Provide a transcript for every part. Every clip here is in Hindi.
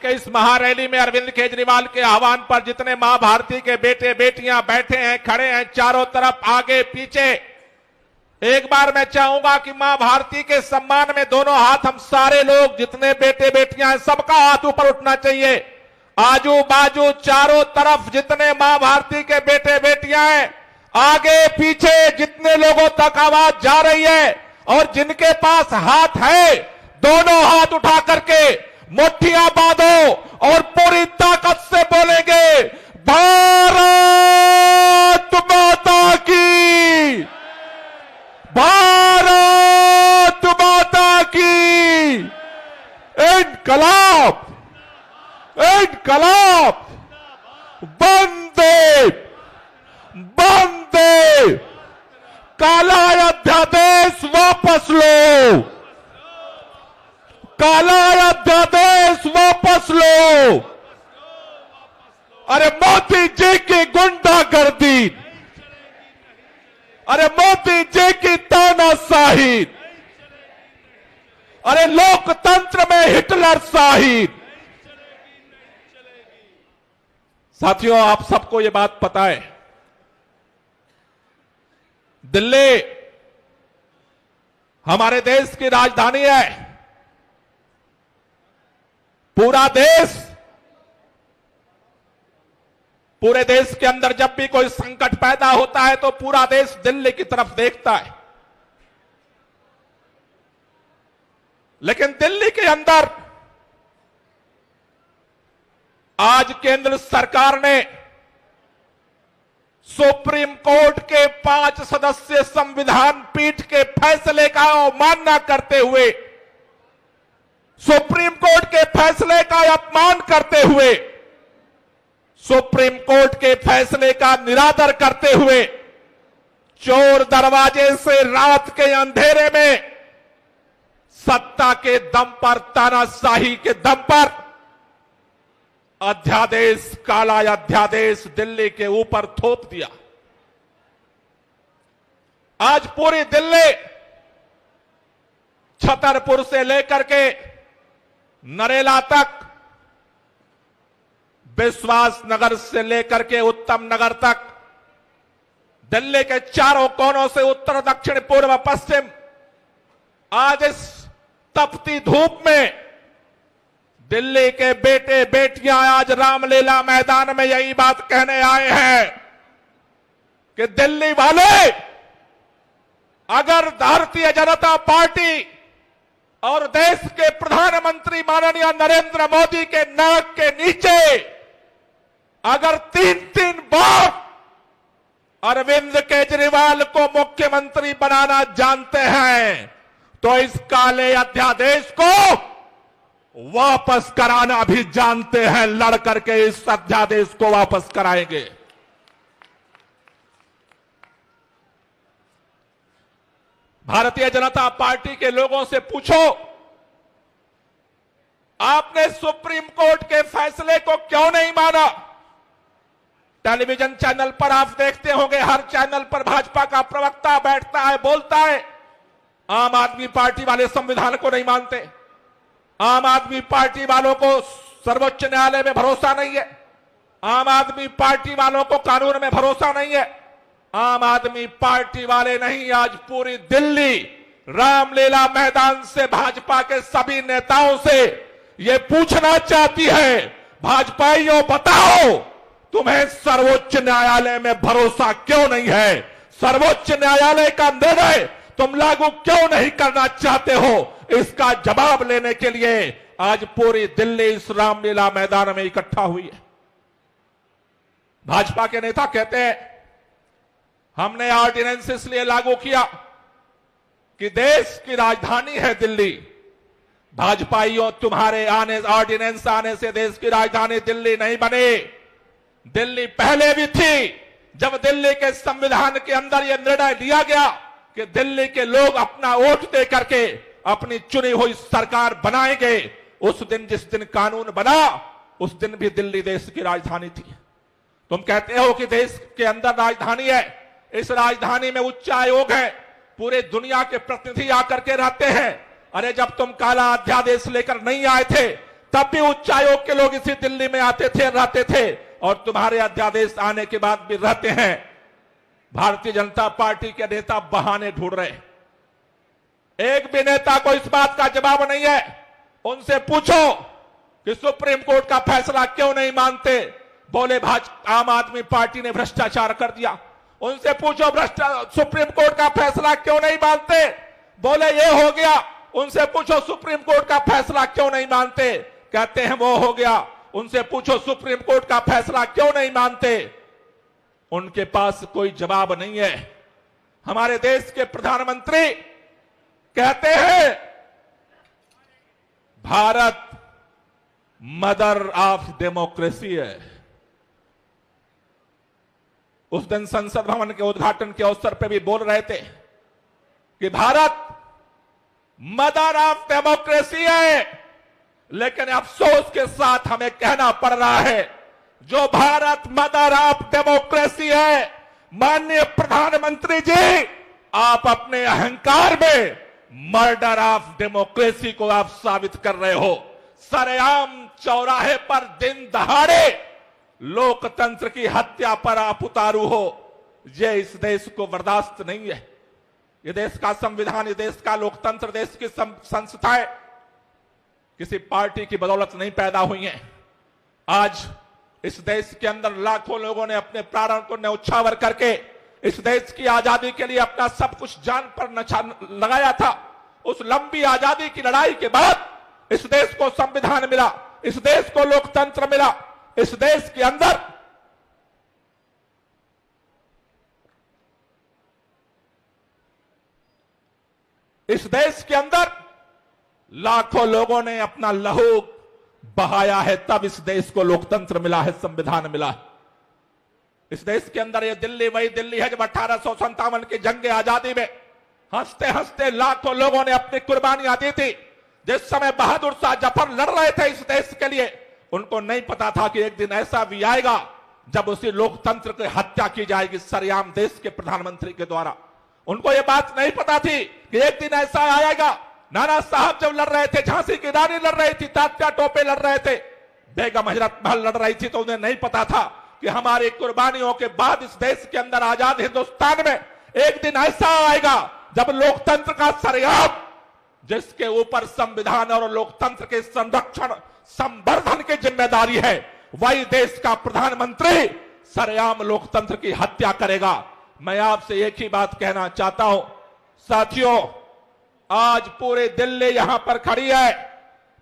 के इस महारैली में अरविंद केजरीवाल के आह्वान पर जितने मां भारती के बेटे बेटियां बैठे हैं, खड़े हैं, चारों तरफ आगे पीछे, एक बार मैं चाहूंगा कि मां भारती के सम्मान में दोनों हाथ हम सारे लोग, जितने बेटे बेटियां हैं, सबका हाथ ऊपर उठना चाहिए। आजू बाजू चारों तरफ जितने मां भारती के बेटे बेटियां हैं, आगे पीछे जितने लोगों तक आवाज जा रही है और जिनके पास हाथ है, दोनों हाथ उठा करके मुट्ठियां बांधो और पूरी ताकत से बोलेंगे, भारत माता की, भारत माता की, इनकलाब, इनकलाब, वंदे, वंदे, काला अध्यादेश वापस लो, काला अध्यादेश वापस लो। अरे मोदी जी की गुंडागर्दी, अरे मोदी जी की तानाशाही, अरे लोकतंत्र में हिटलर शाही। साथियों, आप सबको ये बात पता है, दिल्ली हमारे देश की राजधानी है। पूरा देश, पूरे देश के अंदर जब भी कोई संकट पैदा होता है तो पूरा देश दिल्ली की तरफ देखता है। लेकिन दिल्ली के अंदर आज केंद्र सरकार ने सुप्रीम कोर्ट के 5 सदस्यीय संविधान पीठ के फैसले का अवमानना करते हुए, सुप्रीम कोर्ट के फैसले का अपमान करते हुए, सुप्रीम कोर्ट के फैसले का निरादर करते हुए, चोर दरवाजे से रात के अंधेरे में सत्ता के दम पर, तानाशाही के दम पर अध्यादेश, काला अध्यादेश दिल्ली के ऊपर थोप दिया। आज पूरी दिल्ली, छतरपुर से लेकर के नरेला तक, विश्वास नगर से लेकर के उत्तम नगर तक, दिल्ली के चारों कोनों से उत्तर दक्षिण पूर्व पश्चिम, आज इस तपती धूप में दिल्ली के बेटे बेटियां आज रामलीला मैदान में यही बात कहने आए हैं कि दिल्ली वाले, अगर भारतीय जनता पार्टी और देश के प्रधानमंत्री माननीय नरेंद्र मोदी के नाक के नीचे अगर 3-3 बार अरविंद केजरीवाल को मुख्यमंत्री बनाना जानते हैं तो इस काले अध्यादेश को वापस कराना भी जानते हैं। लड़ करके इस अध्यादेश को वापस कराएंगे। भारतीय जनता पार्टी के लोगों से पूछो, आपने सुप्रीम कोर्ट के फैसले को क्यों नहीं माना? टेलीविजन चैनल पर आप देखते होंगे, हर चैनल पर भाजपा का प्रवक्ता बैठता है, बोलता है, आम आदमी पार्टी वाले संविधान को नहीं मानते, आम आदमी पार्टी वालों को सर्वोच्च न्यायालय में भरोसा नहीं है, आम आदमी पार्टी वालों को कानून में भरोसा नहीं है। आम आदमी पार्टी वाले नहीं, आज पूरी दिल्ली रामलीला मैदान से भाजपा के सभी नेताओं से ये पूछना चाहती है, भाजपाइयों बताओ, तुम्हें सर्वोच्च न्यायालय में भरोसा क्यों नहीं है? सर्वोच्च न्यायालय का निर्णय तुम लागू क्यों नहीं करना चाहते हो? इसका जवाब लेने के लिए आज पूरी दिल्ली इस रामलीला मैदान में इकट्ठा हुई है। भाजपा के नेता कहते हैं, हमने ऑर्डिनेंस इसलिए लागू किया कि देश की राजधानी है दिल्ली। भाजपाइयों, तुम्हारे ऑर्डिनेंस आने से देश की राजधानी दिल्ली नहीं बने। दिल्ली पहले भी थी, जब दिल्ली के संविधान के अंदर यह निर्णय लिया गया कि दिल्ली के लोग अपना वोट दे करके अपनी चुनी हुई सरकार बनाएंगे। उस दिन, जिस दिन कानून बना, उस दिन भी दिल्ली देश की राजधानी थी। तुम कहते हो कि देश के अंदर राजधानी है, इस राजधानी में उच्च आयोग है, पूरे दुनिया के प्रतिनिधि आकर के रहते हैं। अरे जब तुम काला अध्यादेश लेकर नहीं आए थे तब भी उच्चायोग के लोग इसी दिल्ली में आते थे, रहते थे, और तुम्हारे अध्यादेश आने के बाद भी रहते हैं। भारतीय जनता पार्टी के नेता बहाने ढूंढ रहे। एक भी नेता को इस बात का जवाब नहीं है। उनसे पूछो कि सुप्रीम कोर्ट का फैसला क्यों नहीं मानते, बोले भाजपा आम आदमी पार्टी ने भ्रष्टाचार कर दिया। उनसे पूछो सुप्रीम कोर्ट का फैसला क्यों नहीं मानते, बोले ये हो गया। उनसे पूछो सुप्रीम कोर्ट का फैसला क्यों नहीं मानते, कहते हैं वो हो गया। उनसे पूछो सुप्रीम कोर्ट का फैसला क्यों नहीं मानते, उनके पास कोई जवाब नहीं है। हमारे देश के प्रधानमंत्री कहते हैं भारत मदर ऑफ डेमोक्रेसी है। उस दिन संसद भवन के उद्घाटन के अवसर पर भी बोल रहे थे कि भारत मदर ऑफ डेमोक्रेसी है, लेकिन अफसोस के साथ हमें कहना पड़ रहा है जो भारत मदर ऑफ डेमोक्रेसी है, माननीय प्रधानमंत्री जी, आप अपने अहंकार में मर्डर ऑफ डेमोक्रेसी को आप साबित कर रहे हो। सरेआम चौराहे पर दिन दहाड़े लोकतंत्र की हत्या पर आप उतारू हो। ये इस देश को बर्दाश्त नहीं है। ये देश का संविधान, ये देश का लोकतंत्र, देश की संस्थाएं किसी पार्टी की बदौलत नहीं पैदा हुई हैं। आज इस देश के अंदर लाखों लोगों ने अपने प्राणों को न्यौछावर करके इस देश की आजादी के लिए अपना सब कुछ जान पर लगाया था। उस लंबी आजादी की लड़ाई के बाद इस देश को संविधान मिला, इस देश को लोकतंत्र मिला। इस देश के अंदर लाखों लोगों ने अपना लहू बहाया है, तब इस देश को लोकतंत्र मिला है, संविधान मिला है। इस देश के अंदर ये दिल्ली वही दिल्ली है जब 1857 की जंग आजादी में हंसते हंसते लाखों लोगों ने अपनी कुर्बानियां दी थी। जिस समय बहादुर शाह जफर लड़ रहे थे इस देश के लिए, उनको नहीं पता था कि एक दिन ऐसा भी आएगा जब उसी लोकतंत्र की हत्या की जाएगी सरेआम देश के प्रधानमंत्री के द्वारा। उनको ये बात नहीं पता थी कि एक दिन ऐसा आएगा। नाना साहब जब लड़ रहे थे, झांसी की रानी लड़ रही थी, तात्या टोपे लड़ रहे थे, बेगम हजरत महल लड़ रही थी, तो उन्हें नहीं पता था कि हमारी कुर्बानियों के बाद इस देश के अंदर आजाद हिंदुस्तान में एक दिन ऐसा आएगा जब लोकतंत्र का सरेआम, जिसके ऊपर संविधान और लोकतंत्र के संरक्षण संवर्धन की जिम्मेदारी है, वही देश का प्रधानमंत्री सरेआम लोकतंत्र की हत्या करेगा। मैं आपसे एक ही बात कहना चाहता हूं साथियों, आज पूरे दिल्ली यहां पर खड़ी है,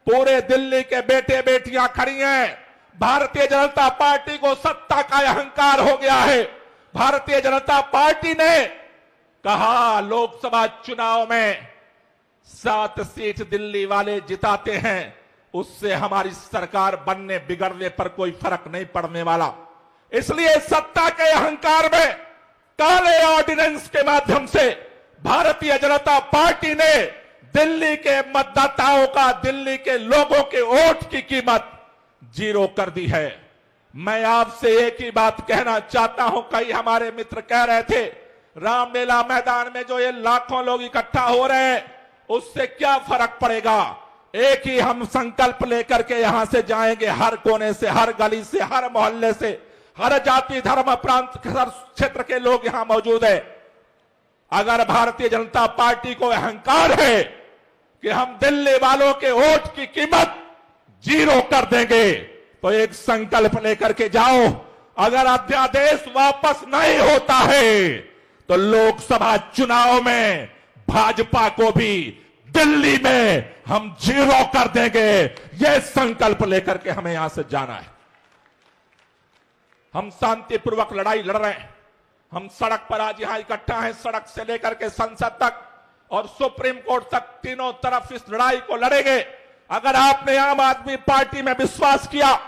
पूरे दिल्ली के बेटे बेटियां खड़ी हैं। भारतीय जनता पार्टी को सत्ता का अहंकार हो गया है। भारतीय जनता पार्टी ने कहा लोकसभा चुनाव में 7 सीट दिल्ली वाले जिताते हैं, उससे हमारी सरकार बनने बिगड़ने पर कोई फर्क नहीं पड़ने वाला। इसलिए सत्ता के अहंकार में काले ऑर्डिनेंस के माध्यम से भारतीय जनता पार्टी ने दिल्ली के मतदाताओं का, दिल्ली के लोगों के वोट की कीमत 0 कर दी है। मैं आपसे एक ही बात कहना चाहता हूं, कई हमारे मित्र कह रहे थे रामलीला मैदान में जो ये लाखों लोग इकट्ठा हो रहे हैं उससे क्या फर्क पड़ेगा। एक ही हम संकल्प लेकर के यहां से जाएंगे, हर कोने से, हर गली से, हर मोहल्ले से, हर जाति धर्म प्रांत क्षेत्र के लोग यहां मौजूद है। अगर भारतीय जनता पार्टी को अहंकार है कि हम दिल्ली वालों के वोट की कीमत 0 कर देंगे, तो एक संकल्प लेकर के जाओ। अगर अध्यादेश वापस नहीं होता है तो लोकसभा चुनाव में भाजपा को भी दिल्ली में हम 0 कर देंगे। यह संकल्प लेकर के हमें यहां से जाना है। हम शांतिपूर्वक लड़ाई लड़ रहे हैं। हम सड़क पर आज यहां इकट्ठा हैं, सड़क से लेकर के संसद तक और सुप्रीम कोर्ट तक, तीनों तरफ इस लड़ाई को लड़ेंगे। अगर आपने आम आदमी पार्टी में विश्वास किया,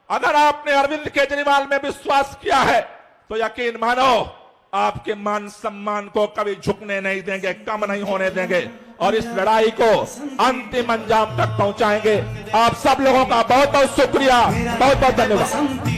अगर आपने अरविंद केजरीवाल में विश्वास किया है, तो यकीन मानो आपके मान सम्मान को कभी झुकने नहीं देंगे, कम नहीं होने देंगे और इस लड़ाई को अंतिम अंजाम तक पहुंचाएंगे। आप सब लोगों का बहुत बहुत शुक्रिया, बहुत बहुत धन्यवाद।